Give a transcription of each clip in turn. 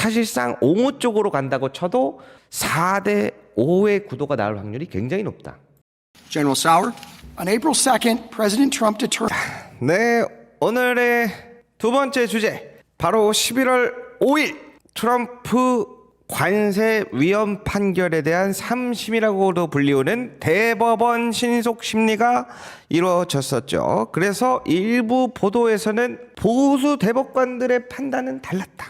사실상 옹호 쪽으로 간다고 쳐도 4대 5의 구도가 나올 확률이 굉장히 높다. General Sauer, on April 2nd, President Trump determined. 네, 오늘의 두 번째 주제, 바로 11월 5일 트럼프 관세 위헌 판결에 대한 3심이라고도 불리우는 대법원 신속 심리가 이루어졌었죠. 그래서 일부 보도에서는 보수 대법관들의 판단은 달랐다.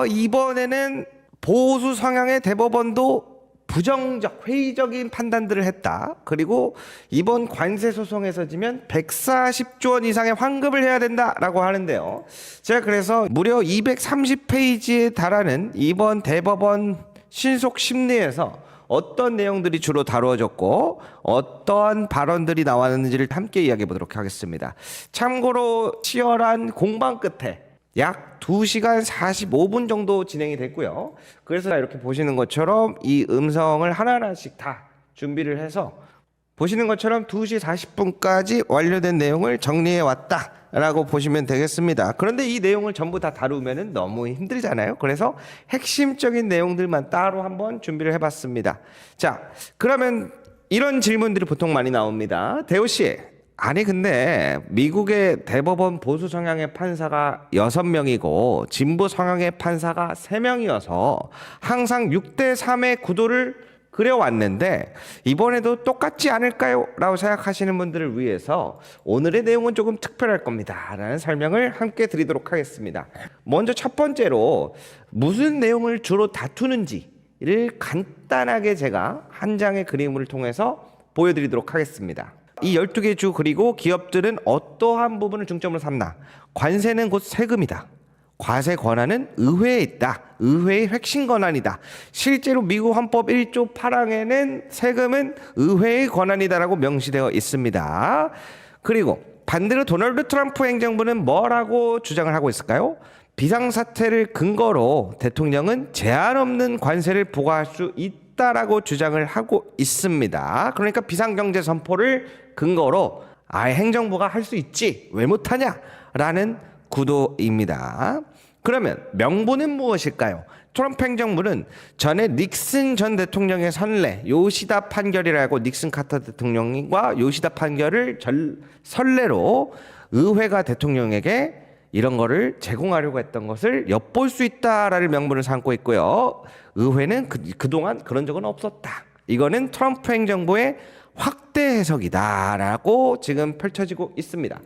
이번에는 보수 성향의 대법원도 부정적, 회의적인 판단들을 했다. 그리고 이번 관세 소송에서 지면 140조 원 이상의 환급을 해야 된다라고 하는데요. 제가 그래서 무려 230페이지에 달하는 이번 대법원 신속 심리에서 어떤 내용들이 주로 다루어졌고 어떠한 발언들이 나왔는지를 함께 이야기해 보도록 하겠습니다. 참고로 치열한 공방 끝에 약 2시간 45분 정도 진행이 됐고요. 그래서 이렇게 보시는 것처럼 이 음성을 하나하나씩 다 준비를 해서 보시는 것처럼 2시 40분까지 완료된 내용을 정리해 왔다라고 보시면 되겠습니다. 그런데 이 내용을 전부 다 다루면 너무 힘들잖아요. 그래서 핵심적인 내용들만 따로 한번 준비를 해봤습니다. 자, 그러면 이런 질문들이 보통 많이 나옵니다. 대호 씨, 아니 근데 미국의 대법원 보수 성향의 판사가 6명이고 진보 성향의 판사가 3명이어서 항상 6대 3의 구도를 그려왔는데 이번에도 똑같지 않을까요? 라고 생각하시는 분들을 위해서 오늘의 내용은 조금 특별할 겁니다 라는 설명을 함께 드리도록 하겠습니다. 먼저 첫 번째로 무슨 내용을 주로 다투는지를 간단하게 제가 한 장의 그림을 통해서 보여드리도록 하겠습니다. 이 12개 주 그리고 기업들은 어떠한 부분을 중점으로 삼나? 관세는 곧 세금이다. 과세 권한은 의회에 있다. 의회의 핵심 권한이다. 실제로 미국 헌법 1조 8항에는 세금은 의회의 권한이다라고 명시되어 있습니다. 그리고 반대로 도널드 트럼프 행정부는 뭐라고 주장을 하고 있을까요? 비상사태를 근거로 대통령은 제한 없는 관세를 부과할 수 있다라고 주장을 하고 있습니다. 그러니까 비상경제 선포를 근거로 행정부가 할 수 있지 왜 못하냐라는 구도입니다. 그러면 명분은 무엇일까요? 트럼프 행정부는 전에 닉슨 전 대통령의 선례 요시다 판결이라고 닉슨 카터 대통령과 요시다 판결을 선례로 의회가 대통령에게 이런 거를 제공하려고 했던 것을 엿볼 수 있다라는 명분을 삼고 있고요. 의회는 그동안 그런 적은 없었다. 이거는 트럼프 행정부의 확대 해석이다라고 지금 펼쳐지고 있습니다.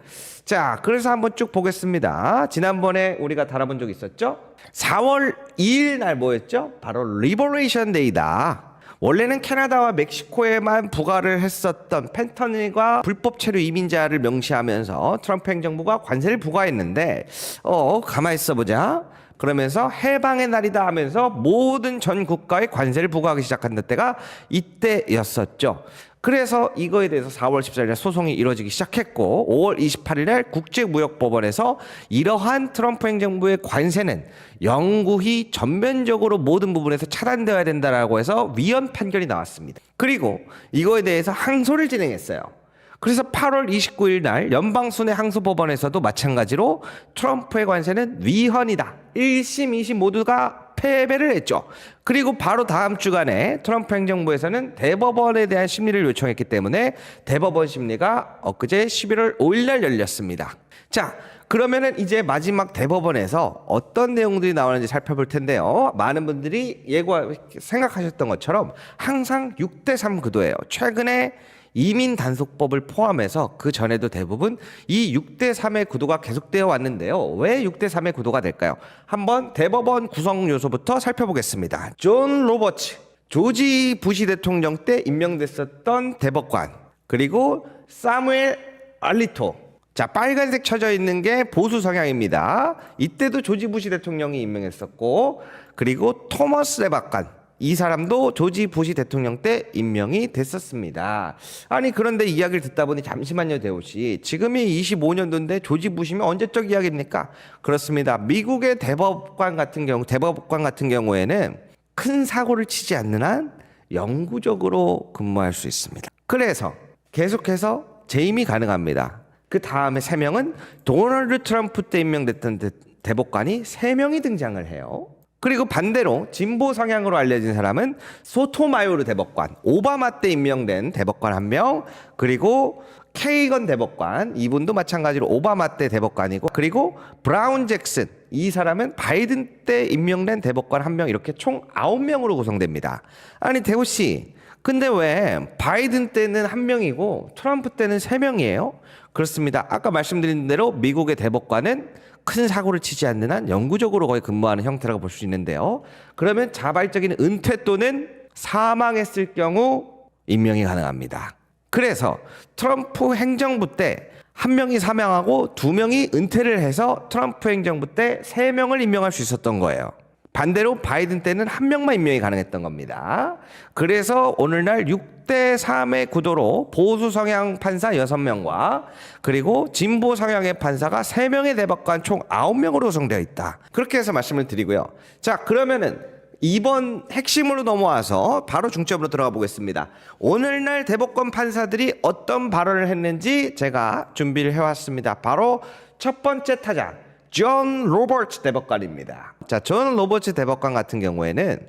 자, 그래서 한번 쭉 보겠습니다. 지난번에 우리가 다뤄본 적 있었죠? 4월 2일 날 뭐였죠? 바로 리버레이션 데이다. 원래는 캐나다와 멕시코에만 부과를 했었던 펜터닐과 불법 체류 이민자를 명시하면서 트럼프 행정부가 관세를 부과했는데 가만히 있어보자. 그러면서 해방의 날이다 하면서 모든 전 국가에 관세를 부과하기 시작한 때가 이때였었죠. 그래서 이거에 대해서 4월 14일에 소송이 이루어지기 시작했고 5월 28일에 국제무역법원에서 이러한 트럼프 행정부의 관세는 영구히 전면적으로 모든 부분에서 차단되어야 된다라고 해서 위헌 판결이 나왔습니다. 그리고 이거에 대해서 항소를 진행했어요. 그래서 8월 29일 날 연방순회항소법원에서도 마찬가지로 트럼프의 관세는 위헌이다. 1심, 2심 모두가 패배를 했죠. 그리고 바로 다음 주간에 트럼프 행정부에서는 대법원에 대한 심리를 요청했기 때문에 대법원 심리가 엊그제 11월 5일 날 열렸습니다. 자, 그러면은 이제 마지막 대법원에서 어떤 내용들이 나오는지 살펴볼 텐데요. 많은 분들이 생각하셨던 것처럼 항상 6대 3 구도예요. 최근에 이민 단속법을 포함해서 그 전에도 대부분 이 6대 3의 구도가 계속되어 왔는데요. 왜 6대 3의 구도가 될까요? 한번 대법원 구성 요소부터 살펴보겠습니다. 존 로버츠, 조지 부시 대통령 때 임명됐었던 대법관, 그리고 사무엘 알리토. 자, 빨간색 쳐져 있는 게 보수 성향입니다. 이때도 조지 부시 대통령이 임명했었고, 그리고 토머스 대법관. 이 사람도 조지 부시 대통령 때 임명이 됐었습니다. 아니 그런데 이야기를 듣다 보니 잠시만요 대호씨, 지금이 25년도인데 조지 부시면 언제적 이야기입니까? 그렇습니다. 미국의 대법관 같은 경우에는 큰 사고를 치지 않는 한 영구적으로 근무할 수 있습니다. 그래서 계속해서 재임이 가능합니다. 그 다음에 3명은 도널드 트럼프 때 임명됐던 대법관이 3명이 등장을 해요. 그리고 반대로 진보 성향으로 알려진 사람은 소토마요르 대법관, 오바마 때 임명된 대법관 한 명, 그리고 케이건 대법관, 이분도 마찬가지로 오바마 때 대법관이고, 그리고 브라운 잭슨, 이 사람은 바이든 때 임명된 대법관 한 명, 이렇게 총 9명으로 구성됩니다. 아니 대호 씨, 근데 왜 바이든 때는 한 명이고 트럼프 때는 3명이에요? 그렇습니다. 아까 말씀드린 대로 미국의 대법관은 큰 사고를 치지 않는 한 영구적으로 거의 근무하는 형태라고 볼 수 있는데요. 그러면 자발적인 은퇴 또는 사망했을 경우 임명이 가능합니다. 그래서 트럼프 행정부 때 한 명이 사망하고 2명이 은퇴를 해서 트럼프 행정부 때 3명을 임명할 수 있었던 거예요. 반대로 바이든 때는 한 명만 임명이 가능했던 겁니다. 그래서 오늘날 6대 3의 구도로 보수 성향 판사 6명과 그리고 진보 성향의 판사가 3명의 대법관 총 9명으로 구성되어 있다. 그렇게 해서 말씀을 드리고요. 자, 그러면은 이번 핵심으로 넘어와서 바로 중점으로 들어가 보겠습니다. 오늘날 대법관 판사들이 어떤 발언을 했는지 제가 준비를 해왔습니다. 바로 첫 번째 타자 존 로버츠 대법관입니다. 자, 존 로버츠 대법관 같은 경우에는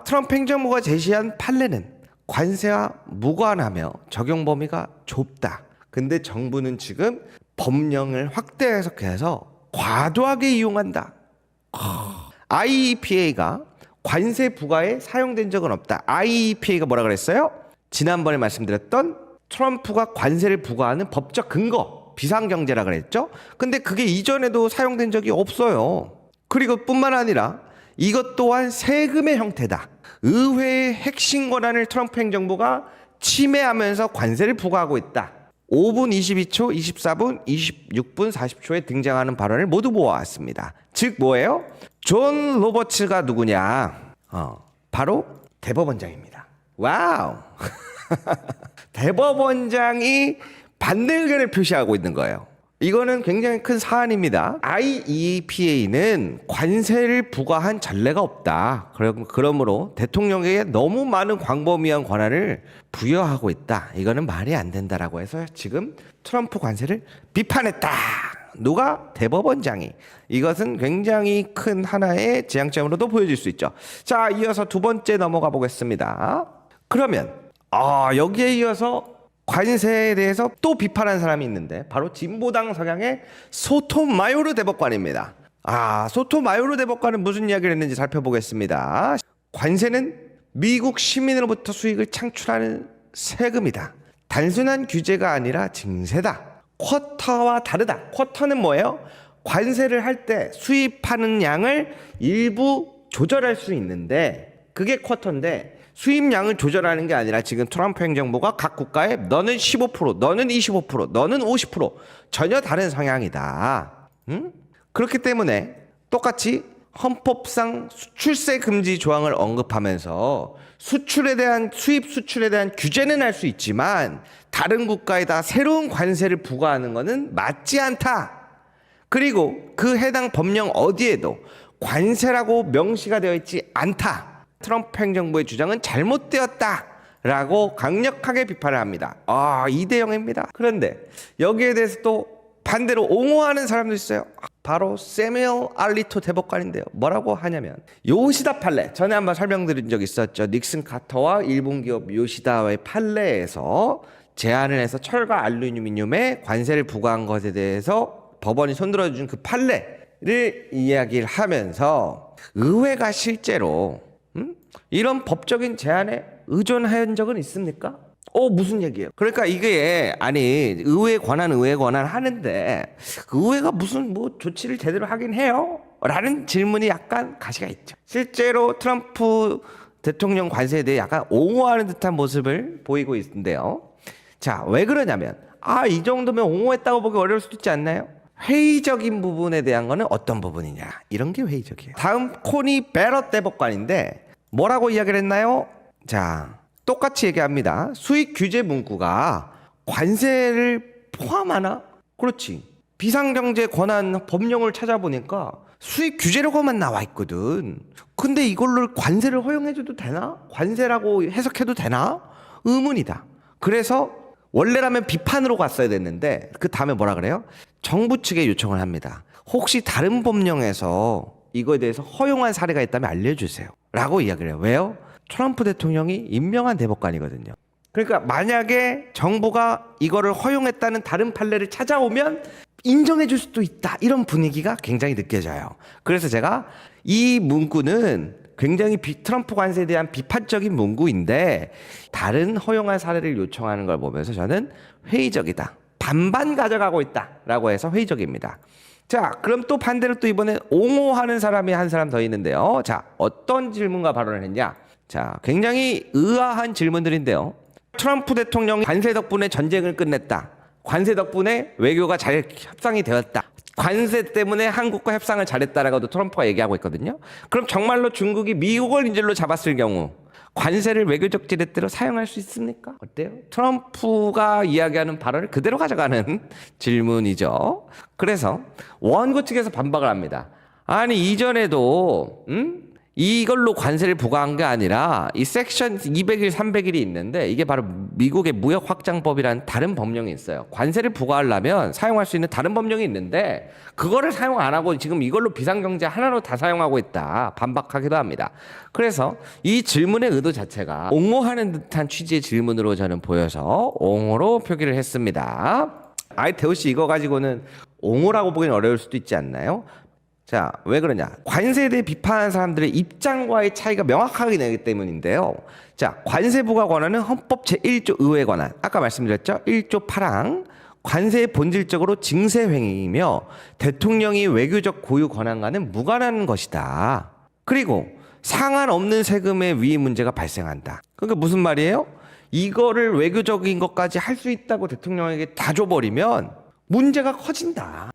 트럼프 행정부가 제시한 판례는 관세와 무관하며 적용 범위가 좁다. 근데 정부는 지금 법령을 확대 해석해서 과도하게 이용한다. IEPA가 관세 부과에 사용된 적은 없다. IEPA가 뭐라 그랬어요? 지난번에 말씀드렸던 트럼프가 관세를 부과하는 법적 근거, 비상경제라 그랬죠? 근데 그게 이전에도 사용된 적이 없어요. 그리고 뿐만 아니라 이것 또한 세금의 형태다. 의회의 핵심 권한을 트럼프 행정부가 침해하면서 관세를 부과하고 있다. 5분 22초, 24분, 26분 40초에 등장하는 발언을 모두 모아왔습니다. 즉 뭐예요? 존 로버츠가 누구냐? 바로 대법원장입니다. 와우! 대법원장이 반대 의견을 표시하고 있는 거예요. 이거는 굉장히 큰 사안입니다. IEPA는 관세를 부과한 전례가 없다. 그러므로 대통령에게 너무 많은 광범위한 권한을 부여하고 있다. 이거는 말이 안 된다라고 해서 지금 트럼프 관세를 비판했다. 누가? 대법원장이. 이것은 굉장히 큰 하나의 지향점으로도 보여질 수 있죠. 자, 이어서 두 번째 넘어가 보겠습니다. 그러면 여기에 이어서 관세에 대해서 또 비판한 사람이 있는데 바로 진보당 성향의 소토마요르 대법관입니다. 소토마요르 대법관은 무슨 이야기를 했는지 살펴보겠습니다. 관세는 미국 시민으로부터 수익을 창출하는 세금이다. 단순한 규제가 아니라 증세다. 쿼터와 다르다. 쿼터는 뭐예요? 관세를 할 때 수입하는 양을 일부 조절할 수 있는데 그게 쿼터인데 수입량을 조절하는 게 아니라 지금 트럼프 행정부가 각 국가에 너는 15%, 너는 25%, 너는 50% 전혀 다른 성향이다. 그렇기 때문에 똑같이 헌법상 수출세 금지 조항을 언급하면서 수입 수출에 대한 규제는 할 수 있지만 다른 국가에다 새로운 관세를 부과하는 것은 맞지 않다. 그리고 그 해당 법령 어디에도 관세라고 명시가 되어 있지 않다. 트럼프 행정부의 주장은 잘못되었다라고 강력하게 비판을 합니다. 2대0입니다. 그런데 여기에 대해서 또 반대로 옹호하는 사람도 있어요. 바로 세뮤얼 알리토 대법관인데요. 뭐라고 하냐면 요시다 판례, 전에 한번 설명드린 적 있었죠. 닉슨 카터와 일본 기업 요시다의 판례에서 제안을 해서 철과 알루미늄에 관세를 부과한 것에 대해서 법원이 손들어준 그 판례를 이야기를 하면서 의회가 실제로 이런 법적인 제안에 의존한 적은 있습니까? 무슨 얘기예요? 그러니까 이게 의회 권한 하는데 그 의회가 무슨 조치를 제대로 하긴 해요? 라는 질문이 약간 가시가 있죠. 실제로 트럼프 대통령 관세에 대해 약간 옹호하는 듯한 모습을 보이고 있는데요. 자, 왜 그러냐면 이 정도면 옹호했다고 보기 어려울 수도 있지 않나요? 회의적인 부분에 대한 거는 어떤 부분이냐, 이런 게 회의적이에요. 다음 코니 베럿 대법관인데 뭐라고 이야기를 했나요? 자, 똑같이 얘기합니다. 수익 규제 문구가 관세를 포함하나? 그렇지. 비상경제 권한 법령을 찾아보니까 수익 규제라고만 나와 있거든. 근데 이걸로 관세를 허용해줘도 되나? 관세라고 해석해도 되나? 의문이다. 그래서 원래라면 비판으로 갔어야 됐는데 그 다음에 뭐라 그래요? 정부 측에 요청을 합니다. 혹시 다른 법령에서 이거에 대해서 허용한 사례가 있다면 알려주세요 라고 이야기를 해요. 왜요? 트럼프 대통령이 임명한 대법관이거든요. 그러니까 만약에 정부가 이거를 허용했다는 다른 판례를 찾아오면 인정해 줄 수도 있다, 이런 분위기가 굉장히 느껴져요. 그래서 제가 이 문구는 굉장히 트럼프 관세에 대한 비판적인 문구인데 다른 허용한 사례를 요청하는 걸 보면서 저는 회의적이다, 반반 가져가고 있다라고 해서 회의적입니다. 자, 그럼 또 반대로 또 이번에 옹호하는 사람이 한 사람 더 있는데요. 자, 어떤 질문과 발언을 했냐? 자, 굉장히 의아한 질문들인데요. 트럼프 대통령이 관세 덕분에 전쟁을 끝냈다, 관세 덕분에 외교가 잘 협상이 되었다, 관세 때문에 한국과 협상을 잘했다라고도 트럼프가 얘기하고 있거든요. 그럼 정말로 중국이 미국을 인질로 잡았을 경우 관세를 외교적 지렛대로 사용할 수 있습니까? 어때요? 트럼프가 이야기하는 발언을 그대로 가져가는 질문이죠. 그래서 원고 측에서 반박을 합니다. 아니, 이전에도 이걸로 관세를 부과한 게 아니라 이 섹션 200일, 300일이 있는데 이게 바로 미국의 무역 확장법이라는 다른 법령이 있어요. 관세를 부과하려면 사용할 수 있는 다른 법령이 있는데 그거를 사용 안 하고 지금 이걸로 비상경제 하나로 다 사용하고 있다, 반박하기도 합니다. 그래서 이 질문의 의도 자체가 옹호하는 듯한 취지의 질문으로 저는 보여서 옹호로 표기를 했습니다. 아이, 태호 씨, 이거 가지고는 옹호라고 보기는 어려울 수도 있지 않나요? 자, 왜 그러냐? 관세에 대해 비판하는 사람들의 입장과의 차이가 명확하게 나기 때문인데요. 자, 관세 부과 권한은 헌법 제1조 의회 권한, 아까 말씀드렸죠? 1조 8항 관세의 본질적으로 징세행위이며 대통령이 외교적 고유 권한과는 무관한 것이다. 그리고 상한없는 세금의 위임 문제가 발생한다. 그러니까 무슨 말이에요? 이거를 외교적인 것까지 할 수 있다고 대통령에게 다 줘버리면 문제가 커진다.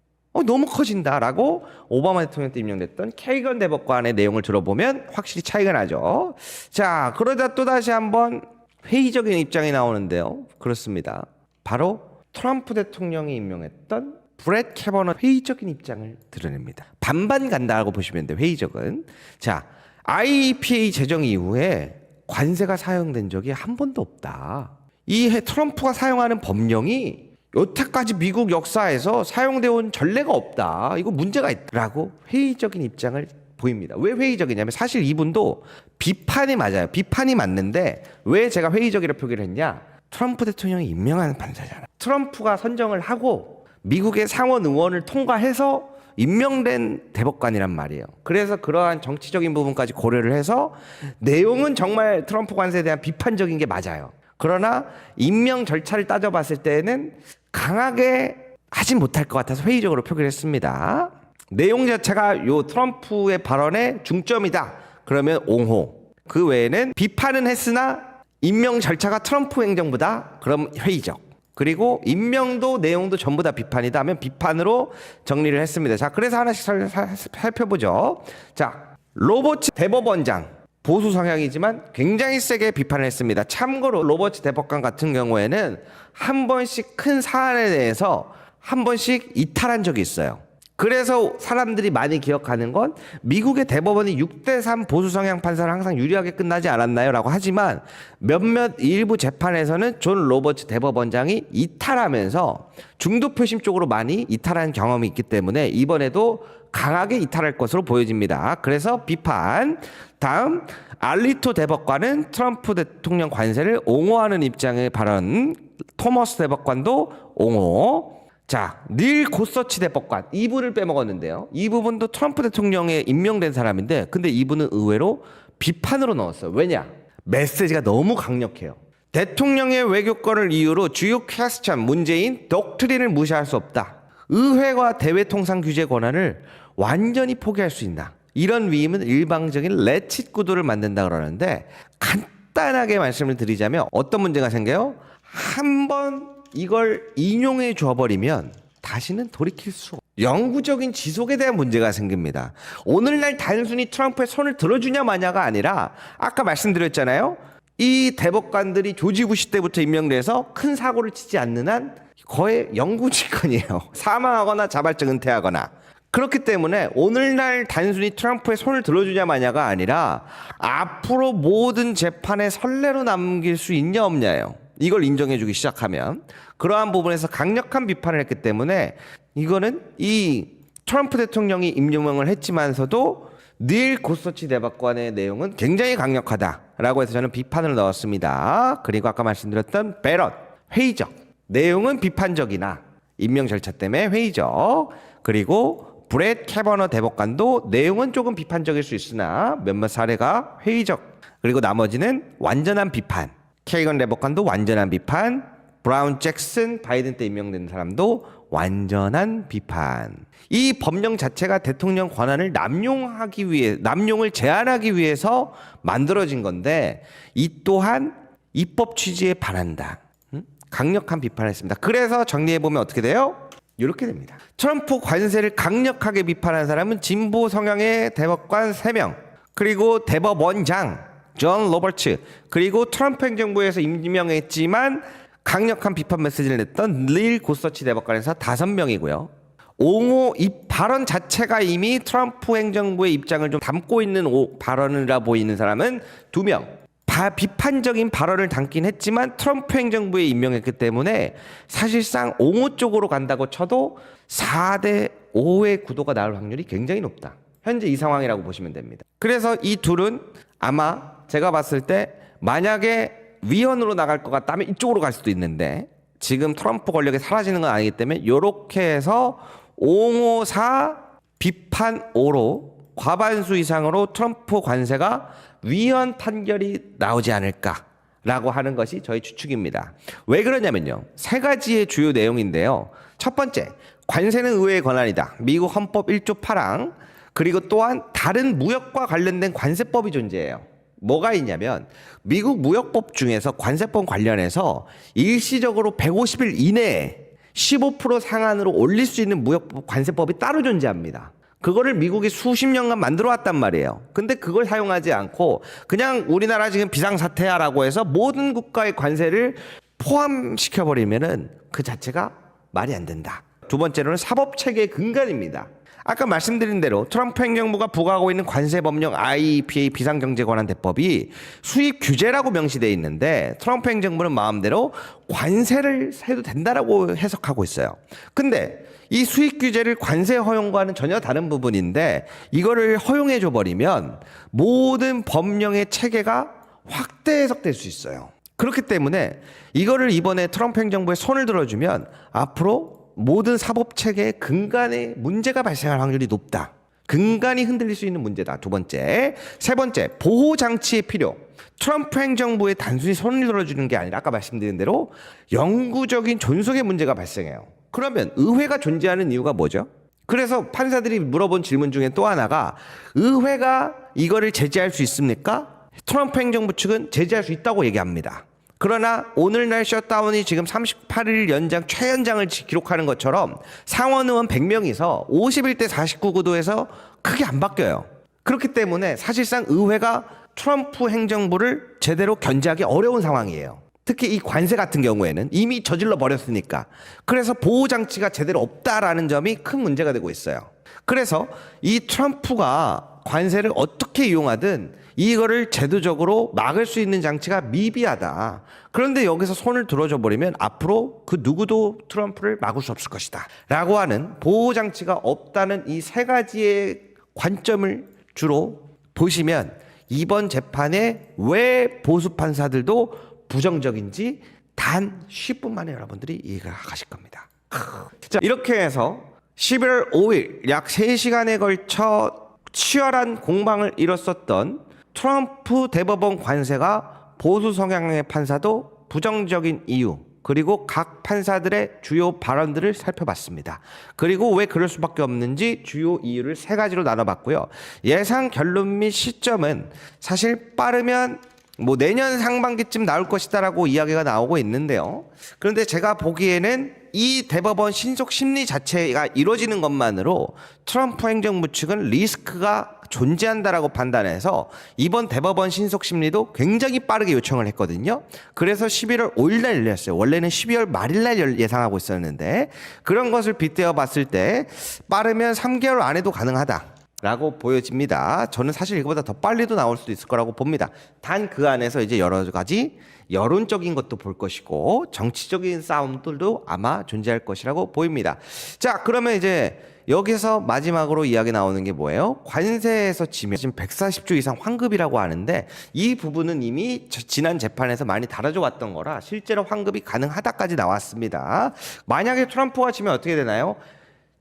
너무 커진다라고 오바마 대통령 때 임명됐던 케이건 대법관의 내용을 들어보면 확실히 차이가 나죠. 자, 그러다 또다시 한번 회의적인 입장이 나오는데요. 그렇습니다. 바로 트럼프 대통령이 임명했던 브렛 캐버너 회의적인 입장을 드러냅니다. 반반 간다고 보시면 돼요. 회의적은. 자, IEPA 제정 이후에 관세가 사용된 적이 한 번도 없다. 이 트럼프가 사용하는 법령이 여태까지 미국 역사에서 사용되어 온 전례가 없다, 이거 문제가 있다라고 회의적인 입장을 보입니다. 왜 회의적이냐면 사실 이분도 비판이 맞아요. 비판이 맞는데 왜 제가 회의적이라고 표기를 했냐? 트럼프 대통령이 임명한 판사잖아. 트럼프가 선정을 하고 미국의 상원 의원을 통과해서 임명된 대법관이란 말이에요. 그래서 그러한 정치적인 부분까지 고려를 해서 내용은 정말 트럼프 관세에 대한 비판적인 게 맞아요. 그러나 임명 절차를 따져봤을 때는 강하게 하진 못할 것 같아서 회의적으로 표기를 했습니다. 내용 자체가 요 트럼프의 발언의 중점이다, 그러면 옹호. 그 외에는 비판은 했으나 임명 절차가 트럼프 행정부다, 그럼 회의적. 그리고 임명도 내용도 전부 다 비판이다 하면 비판으로 정리를 했습니다. 자, 그래서 하나씩 살펴보죠. 자, 로버츠 대법원장 보수 성향이지만 굉장히 세게 비판을 했습니다. 참고로 로버츠 대법관 같은 경우에는 한 번씩 큰 사안에 대해서 한 번씩 이탈한 적이 있어요. 그래서 사람들이 많이 기억하는 건 미국의 대법원이 6대3 보수 성향 판사를 항상 유리하게 끝나지 않았나요? 라고 하지만 몇몇 일부 재판에서는 존 로버츠 대법원장이 이탈하면서 중도 표심 쪽으로 많이 이탈한 경험이 있기 때문에 이번에도 강하게 이탈할 것으로 보여집니다. 그래서 비판. 다음, 알리토 대법관은 트럼프 대통령 관세를 옹호하는 입장의 발언. 토머스 대법관도 옹호. 자, 닐 고서치 대법관, 이분을 빼먹었는데요. 이 부분도 트럼프 대통령에 임명된 사람인데 근데 이분은 의외로 비판으로 넣었어요. 왜냐? 메시지가 너무 강력해요. 대통령의 외교권을 이유로 주요 퀘스천 문제인 독트린을 무시할 수 없다. 의회와 대외통상 규제 권한을 완전히 포기할 수 있나? 이런 위임은 일방적인 레칫 구도를 만든다 그러는데 간단하게 말씀을 드리자면 어떤 문제가 생겨요? 한번 이걸 인용해 줘버리면 다시는 돌이킬 수 없어요. 영구적인 지속에 대한 문제가 생깁니다. 오늘날 단순히 트럼프의 손을 들어주냐 마냐가 아니라 아까 말씀드렸잖아요. 이 대법관들이 조지 부시 때부터 임명돼서 큰 사고를 치지 않는 한 거의 영구직권이에요. 사망하거나 자발적 은퇴하거나. 그렇기 때문에 오늘날 단순히 트럼프의 손을 들어주냐 마냐가 아니라 앞으로 모든 재판에 선례로 남길 수 있냐 없냐예요. 이걸 인정해주기 시작하면. 그러한 부분에서 강력한 비판을 했기 때문에 이거는 이 트럼프 대통령이 임명을 했지만서도 닐 고서치 대법관의 내용은 굉장히 강력하다라고 해서 저는 비판을 넣었습니다. 그리고 아까 말씀드렸던 배럿, 회의적. 내용은 비판적이나 임명 절차 때문에 회의적. 그리고 브렛 캐버너 대법관도 내용은 조금 비판적일 수 있으나 몇몇 사례가 회의적. 그리고 나머지는 완전한 비판. 케이건 대법관도 완전한 비판. 브라운 잭슨 바이든 때 임명된 사람도 완전한 비판. 이 법령 자체가 대통령 권한을 남용을 제한하기 위해서 만들어진 건데 이 또한 입법 취지에 반한다. 강력한 비판을 했습니다. 그래서 정리해보면 어떻게 돼요? 이렇게 됩니다. 트럼프 관세를 강력하게 비판한 사람은 진보 성향의 대법관 3명, 그리고 대법원장 존 로버츠, 그리고 트럼프 행정부에서 임명했지만 강력한 비판 메시지를 냈던 닐 고서치 대법관에서 5명이고요. 옹호 이 발언 자체가 이미 트럼프 행정부의 입장을 좀 담고 있는 발언이라 보이는 사람은 2명. 비판적인 발언을 담긴 했지만 트럼프 행정부에 임명했기 때문에 사실상 옹호 쪽으로 간다고 쳐도 4대 5의 구도가 나올 확률이 굉장히 높다. 현재 이 상황이라고 보시면 됩니다. 그래서 이 둘은 아마 제가 봤을 때 만약에 위헌으로 나갈 것 같다면 이쪽으로 갈 수도 있는데 지금 트럼프 권력이 사라지는 건 아니기 때문에 이렇게 해서 옹호사 비판 5로 과반수 이상으로 트럼프 관세가 위헌 판결이 나오지 않을까라고 하는 것이 저희 추측입니다. 왜 그러냐면요. 3가지의 주요 내용인데요. 첫 번째, 관세는 의회의 권한이다. 미국 헌법 1조 8항. 그리고 또한 다른 무역과 관련된 관세법이 존재해요. 뭐가 있냐면 미국 무역법 중에서 관세법 관련해서 일시적으로 150일 이내에 15% 상한으로 올릴 수 있는 무역법 관세법이 따로 존재합니다. 그거를 미국이 수십 년간 만들어 왔단 말이에요. 근데 그걸 사용하지 않고 그냥 우리나라 지금 비상사태야라고 해서 모든 국가의 관세를 포함시켜버리면은 그 자체가 말이 안 된다. 두 번째로는 사법체계의 근간입니다. 아까 말씀드린 대로 트럼프 행정부가 부과하고 있는 관세법령 IEPA 비상경제권한대법이 수입 규제라고 명시되어 있는데 트럼프 행정부는 마음대로 관세를 해도 된다라고 해석하고 있어요. 근데 이 수입 규제를 관세 허용과는 전혀 다른 부분인데 이거를 허용해 줘 버리면 모든 법령의 체계가 확대 해석될 수 있어요. 그렇기 때문에 이거를 이번에 트럼프 행정부에 손을 들어주면 앞으로 모든 사법체계의 근간에 문제가 발생할 확률이 높다. 근간이 흔들릴 수 있는 문제다. 두 번째. 세 번째, 보호장치의 필요. 트럼프 행정부에 단순히 손을 들어주는 게 아니라 아까 말씀드린 대로 영구적인 존속의 문제가 발생해요. 그러면 의회가 존재하는 이유가 뭐죠? 그래서 판사들이 물어본 질문 중에 또 하나가 의회가 이거를 제재할 수 있습니까? 트럼프 행정부 측은 제재할 수 있다고 얘기합니다. 그러나 오늘날 셧다운이 지금 38일 연장 최연장을 기록하는 것처럼 상원 의원 100명이서 51대 49 구도에서 크게 안 바뀌어요. 그렇기 때문에 사실상 의회가 트럼프 행정부를 제대로 견제하기 어려운 상황이에요. 특히 이 관세 같은 경우에는 이미 저질러 버렸으니까. 그래서 보호장치가 제대로 없다라는 점이 큰 문제가 되고 있어요. 그래서 이 트럼프가 관세를 어떻게 이용하든 이거를 제도적으로 막을 수 있는 장치가 미비하다. 그런데 여기서 손을 들어줘 버리면 앞으로 그 누구도 트럼프를 막을 수 없을 것이다 라고 하는 보호장치가 없다는 이 3가지의 관점을 주로 보시면 이번 재판에 왜 보수 판사들도 부정적인지 단 10분 만에 여러분들이 이해가 가실 겁니다. 자, 이렇게 해서 11월 5일 약 3시간에 걸쳐 치열한 공방을 이뤘었던 트럼프 대법원 관세가 보수 성향의 판사도 부정적인 이유, 그리고 각 판사들의 주요 발언들을 살펴봤습니다. 그리고 왜 그럴 수밖에 없는지 주요 이유를 3가지로 나눠봤고요. 예상 결론 및 시점은 사실 빠르면 내년 상반기쯤 나올 것이다라고 이야기가 나오고 있는데요. 그런데 제가 보기에는 이 대법원 신속 심리 자체가 이루어지는 것만으로 트럼프 행정부 측은 리스크가 존재한다라고 판단해서 이번 대법원 신속 심리도 굉장히 빠르게 요청을 했거든요. 그래서 11월 5일 날 열렸어요. 원래는 12월 말일 날 예상하고 있었는데 그런 것을 빗대어 봤을 때 빠르면 3개월 안에도 가능하다. 라고 보여집니다. 저는 사실 이거보다 더 빨리도 나올 수도 있을 거라고 봅니다. 단 그 안에서 이제 여러 가지 여론적인 것도 볼 것이고 정치적인 싸움들도 아마 존재할 것이라고 보입니다. 자, 그러면 이제 여기서 마지막으로 이야기 나오는 게 뭐예요? 관세에서 지면 지금 140조 이상 환급이라고 하는데 이 부분은 이미 지난 재판에서 많이 다뤄져 왔던 거라 실제로 환급이 가능하다까지 나왔습니다. 만약에 트럼프가 지면 어떻게 되나요?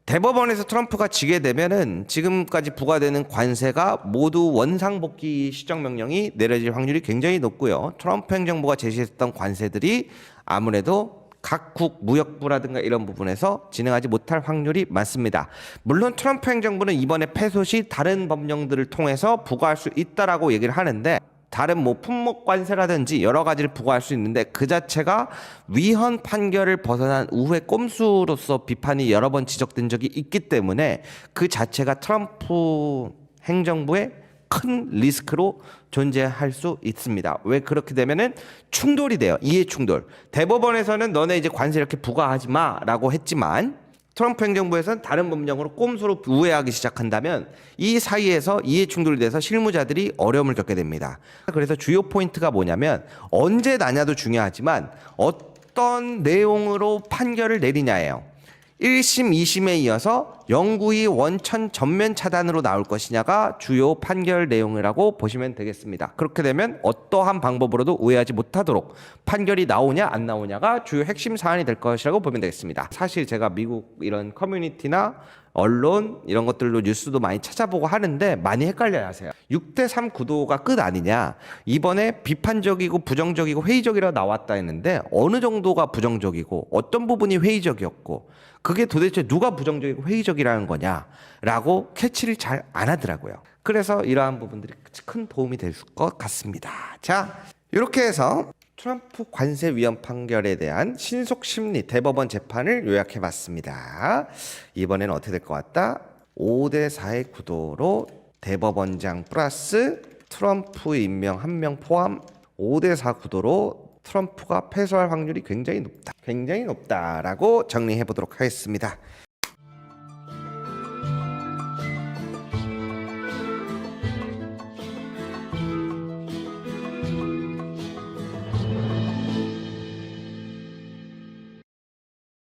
대법원에서 트럼프가 지게 되면은 지금까지 부과되는 관세가 모두 원상복귀 시정명령이 내려질 확률이 굉장히 높고요. 트럼프 행정부가 제시했던 관세들이 아무래도 각국 무역부라든가 이런 부분에서 진행하지 못할 확률이 많습니다. 물론 트럼프 행정부는 이번에 패소 시 다른 법령들을 통해서 부과할 수 있다라고 얘기를 하는데 다른 뭐 품목 관세라든지 여러 가지를 부과할 수 있는데 그 자체가 위헌 판결을 벗어난 우회 꼼수로서 비판이 여러 번 지적된 적이 있기 때문에 그 자체가 트럼프 행정부의 큰 리스크로 존재할 수 있습니다. 왜 그렇게 되면은 충돌이 돼요. 이해 충돌. 대법원에서는 너네 이제 관세 이렇게 부과하지 마라고 했지만 트럼프 행정부에서는 다른 법령으로 꼼수로 우회하기 시작한다면 이 사이에서 이해 충돌이 돼서 실무자들이 어려움을 겪게 됩니다. 그래서 주요 포인트가 뭐냐면 언제 나냐도 중요하지만 어떤 내용으로 판결을 내리냐예요. 1심, 2심에 이어서 영구히 원천 전면 차단으로 나올 것이냐가 주요 판결 내용이라고 보시면 되겠습니다. 그렇게 되면 어떠한 방법으로도 우회하지 못하도록 판결이 나오냐 안 나오냐가 주요 핵심 사안이 될 것이라고 보면 되겠습니다. 사실 제가 미국 이런 커뮤니티나 언론 이런 것들로 뉴스도 많이 찾아보고 하는데 많이 헷갈려 하세요. 6대3 구도가 끝 아니냐. 이번에 비판적이고 부정적이고 회의적이라고 나왔다 했는데 어느 정도가 부정적이고 어떤 부분이 회의적이었고 그게 도대체 누가 부정적이고 회의적이라는 거냐라고 캐치를 잘 안 하더라고요. 그래서 이러한 부분들이 큰 도움이 될 것 같습니다. 자, 이렇게 해서 트럼프 관세 위헌 판결에 대한 신속 심리 대법원 재판을 요약해 봤습니다. 이번에는 어떻게 될 것 같다? 5대4의 구도로 대법원장 플러스 트럼프 임명 한 명 포함 5대4 구도로 트럼프가 패소할 확률이 굉장히 높다라고 정리해 보도록 하겠습니다.